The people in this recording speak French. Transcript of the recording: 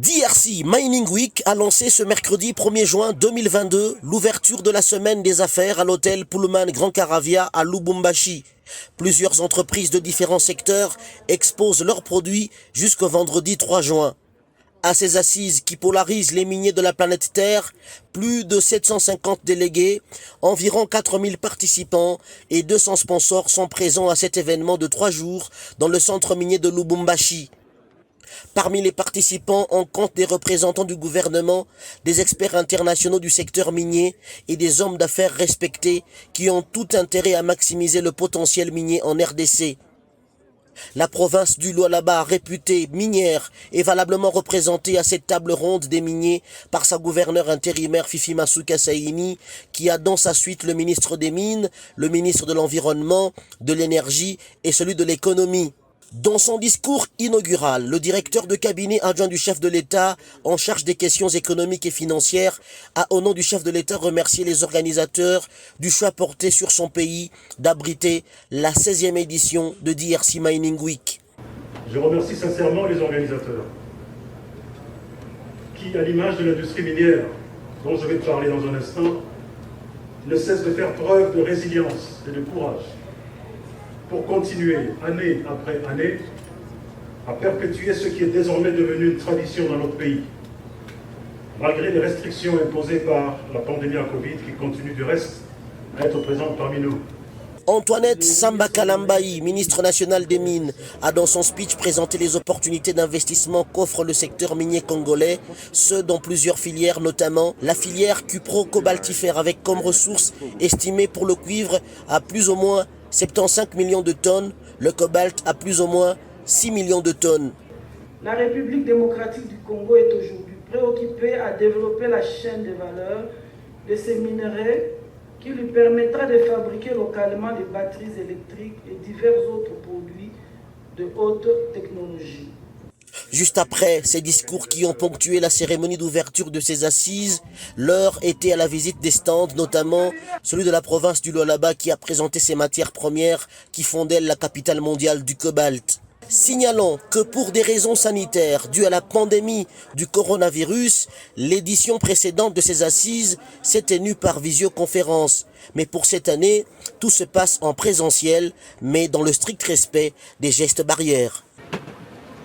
DRC Mining Week a lancé ce mercredi 1er juin 2022 l'ouverture de la semaine des affaires à l'hôtel Pullman Grand Caravia à Lubumbashi. Plusieurs entreprises de différents secteurs exposent leurs produits jusqu'au vendredi 3 juin. À ces assises qui polarisent les miniers de la planète Terre, plus de 750 délégués, environ 4000 participants et 200 sponsors sont présents à cet événement de 3 jours dans le centre minier de Lubumbashi. Parmi les participants, on compte des représentants du gouvernement, des experts internationaux du secteur minier et des hommes d'affaires respectés qui ont tout intérêt à maximiser le potentiel minier en RDC. La province du Lualaba, réputée minière, est valablement représentée à cette table ronde des miniers par sa gouverneure intérimaire Fifi Masuka Saini, qui a dans sa suite le ministre des Mines, le ministre de l'Environnement, de l'Énergie et celui de l'Économie. Dans son discours inaugural, le directeur de cabinet adjoint du chef de l'État en charge des questions économiques et financières a, au nom du chef de l'État, remercié les organisateurs du choix porté sur son pays d'abriter la 16e édition de DRC Mining Week. Je remercie sincèrement les organisateurs qui, à l'image de l'industrie minière dont je vais te parler dans un instant, ne cessent de faire preuve de résilience et de courage pour continuer, année après année, à perpétuer ce qui est désormais devenu une tradition dans notre pays, malgré les restrictions imposées par la pandémie à Covid, qui continue du reste à être présente parmi nous. Antoinette Samba Kalambayi, ministre national des Mines, a dans son speech présenté les opportunités d'investissement qu'offre le secteur minier congolais, ceux dans plusieurs filières, notamment la filière cupro-cobaltifère avec comme ressource estimée pour le cuivre à plus ou moins 75 millions de tonnes, le cobalt à plus ou moins 6 millions de tonnes. La République démocratique du Congo est aujourd'hui préoccupée à développer la chaîne de valeur de ces minerais qui lui permettra de fabriquer localement des batteries électriques et divers autres produits de haute technologie. Juste après ces discours qui ont ponctué la cérémonie d'ouverture de ces assises, l'heure était à la visite des stands, notamment celui de la province du Lualaba qui a présenté ses matières premières qui font d'elle la capitale mondiale du cobalt. Signalons que pour des raisons sanitaires dues à la pandémie du coronavirus, l'édition précédente de ces assises s'est tenue par visioconférence. Mais pour cette année, tout se passe en présentiel, mais dans le strict respect des gestes barrières.